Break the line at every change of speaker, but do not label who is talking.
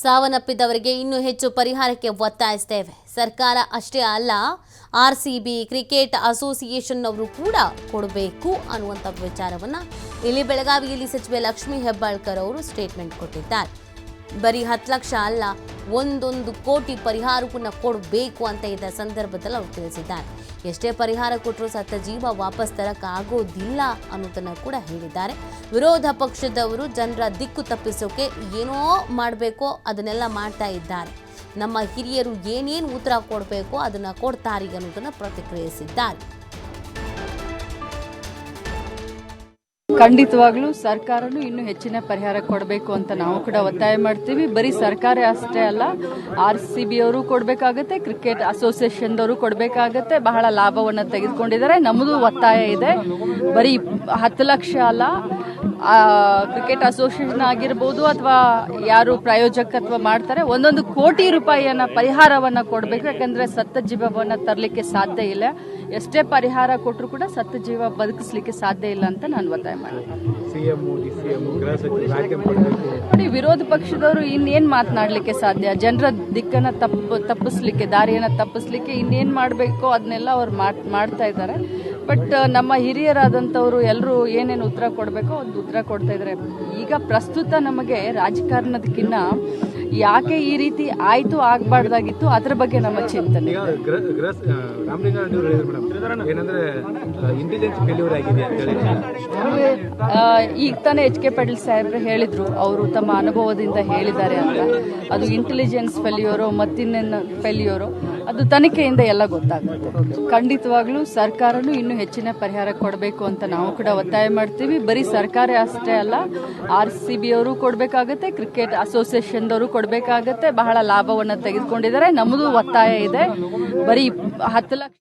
ಸಾವನ್ನಪ್ಪಿದವರಿಗೆ ಇನ್ನೂ ಹೆಚ್ಚು ಪರಿಹಾರಕ್ಕೆ ಒತ್ತಾಯಿಸುತ್ತೇವೆ. ಸರ್ಕಾರ ಅಷ್ಟೇ ಅಲ್ಲ, ಆರ್ಸಿಬಿ ಕ್ರಿಕೆಟ್ ಅಸೋಸಿಯೇಷನ್ ಅವರು ಕೂಡ ಕೊಡಬೇಕು ಅನ್ನುವಂಥ ವಿಚಾರವನ್ನ ಇಲ್ಲಿ ಬೆಳಗಾವಿಯಲ್ಲಿ ಸಚಿವೆ ಲಕ್ಷ್ಮೀ ಹೆಬ್ಬಾಳ್ಕರ್ ಅವರು ಸ್ಟೇಟ್ಮೆಂಟ್ ಕೊಟ್ಟಿದ್ದಾರೆ. ಬರೀ 10 ಲಕ್ಷ ಅಲ್ಲ, 1 ಕೋಟಿ ಪರಿಹಾರವನ್ನು ಕೊಡಬೇಕು ಅಂತ ಇದ್ದ ಸಂದರ್ಭದಲ್ಲಿ ಅವರು ತಿಳಿಸಿದ್ದಾರೆ. ಎಷ್ಟೇ ಪರಿಹಾರ ಕೊಟ್ಟರೂ ಸತ್ತ ಜೀವ ವಾಪಸ್ ತರಕ್ಕಾಗೋದಿಲ್ಲ ಅನ್ನೋದನ್ನ ಕೂಡ ಹೇಳಿದ್ದಾರೆ. ವಿರೋಧ ಪಕ್ಷದವರು ಜನರ ದಿಕ್ಕು ತಪ್ಪಿಸೋಕೆ ಏನೋ ಮಾಡಬೇಕೋ ಅದನ್ನೆಲ್ಲ ಮಾಡ್ತಾ ಇದ್ದಾರೆ. ನಮ್ಮ ಹಿರಿಯರು ಏನೇನು ಉತ್ತರ ಕೊಡಬೇಕೋ ಅದನ್ನ ಕೊಡ್ತಾರೆ ಅನ್ನೋದನ್ನ ಪ್ರತಿಕ್ರಿಯಿಸಿದ್ದಾರೆ.
ಖಂಡಿತವಾಗ್ಲೂ ಸರ್ಕಾರನು ಇನ್ನೂ ಹೆಚ್ಚಿನ ಪರಿಹಾರ ಕೊಡಬೇಕು ಅಂತ ನಾವು ಕೂಡ ಒತ್ತಾಯ ಮಾಡ್ತೀವಿ. ಬರೀ ಸರ್ಕಾರ ಅಷ್ಟೇ ಅಲ್ಲ, ಆರ್ಸಿಬಿ ಅವರು ಕೊಡಬೇಕಾಗತ್ತೆ, ಕ್ರಿಕೆಟ್ ಅಸೋಸಿಯೇಷನ್ದವರು ಕೊಡಬೇಕಾಗತ್ತೆ. ಬಹಳ ಲಾಭವನ್ನು ತೆಗೆದುಕೊಂಡಿದ್ದಾರೆ. ನಮ್ಮದು ಒತ್ತಾಯ ಇದೆ, ಬರೀ 10 ಲಕ್ಷ ಅಲ್ಲ, ಕ್ರಿಕೆಟ್ ಅಸೋಸಿಯೇಷನ್ ಆಗಿರ್ಬೋದು ಅಥವಾ ಯಾರು ಪ್ರಾಯೋಜಕತ್ವ ಮಾಡ್ತಾರೆ 1 ಕೋಟಿ ರೂಪಾಯಿಯನ್ನ ಪರಿಹಾರವನ್ನ ಕೊಡಬೇಕು. ಯಾಕಂದ್ರೆ ಸತ್ತ ಜೀವವನ್ನ ತರಲಿಕ್ಕೆ ಸಾಧ್ಯ ಇಲ್ಲ. ಎಷ್ಟೇ ಪರಿಹಾರ ಕೊಟ್ಟರು ಕೂಡ ಸತ್ತ ಜೀವ ಬದುಕಿಸ್ಲಿಕ್ಕೆ ಸಾಧ್ಯ ಇಲ್ಲ ಅಂತ ನಾನು ಒತ್ತಾಯ ಮಾಡ್ತೀನಿ. ನೋಡಿ, ವಿರೋಧ ಪಕ್ಷದವರು ಇನ್ನೇನ್ ಮಾತನಾಡ್ಲಿಕ್ಕೆ ಸಾಧ್ಯ? ಜನರ ದಿಕ್ಕನ್ನ ತಪ್ಪಿಸ್ಲಿಕ್ಕೆ, ದಾರಿಯನ್ನ ತಪ್ಪಿಸ್ಲಿಕ್ಕೆ ಇನ್ನೇನ್ ಮಾಡಬೇಕು ಅದನ್ನೆಲ್ಲ ಅವ್ರು ಮಾಡ್ತಾ ಇದ್ದಾರೆ. ಬಟ್ ನಮ್ಮ ಹಿರಿಯರಾದಂಥವ್ರು ಎಲ್ಲರೂ ಏನೇನು ಉತ್ತರ ಕೊಡಬೇಕೋ ಒಂದು ಉತ್ತರ ಕೊಡ್ತಾ ಇದ್ದಾರೆ. ಈಗ ಪ್ರಸ್ತುತ ನಮಗೆ ರಾಜಕಾರಣದಕ್ಕಿಂತ ಯಾಕೆ ಈ ರೀತಿ ಆಯ್ತು ಆಗಬಾರ್ದಾಗಿತ್ತು ಅದ್ರ ಬಗ್ಗೆ ನಮ್ಮ ಚಿಂತನೆ. ಈಗ ತಾನೇ HK ಪಾಟೀಲ್ ಸಾಹೇಬ್ರು ಹೇಳಿದ್ರು, ಅವರು ತಮ್ಮ ಅನುಭವದಿಂದ ಹೇಳಿದ್ದಾರೆ ಅಂತ. ಅದು ಇಂಟೆಲಿಜೆನ್ಸ್ ಫೇಲ್ಯೂರೋ ಮತ್ತಿನ್ನೇನು ಫೇಲ್ಯೂರೋ ಅದು ತನಿಖೆಯಿಂದ ಎಲ್ಲ ಗೊತ್ತಾಗುತ್ತೆ. ಖಂಡಿತವಾಗ್ಲೂ ಸರ್ಕಾರನು ಇನ್ನೂ ಹೆಚ್ಚಿನ ಪರಿಹಾರ ಕೊಡಬೇಕು ಅಂತ ನಾವು ಕೂಡ ಒತ್ತಾಯ ಮಾಡ್ತೀವಿ. ಬರೀ ಸರ್ಕಾರ ಅಷ್ಟೇ ಅಲ್ಲ, ಆರ್ಸಿಬಿ ಅವರು ಕೊಡಬೇಕಾಗತ್ತೆ, ಕ್ರಿಕೆಟ್ ಅಸೋಸಿಯೇಷನ್ದವರು ಕೊಡಬೇಕಾಗತ್ತೆ. ಬಹಳ ಲಾಭವನ್ನು ತೆಗೆದುಕೊಂಡಿದ್ದಾರೆ. ನಮ್ಮದು ಒತ್ತಾಯ ಇದೆ, ಬರೀ 10 ಲಕ್ಷ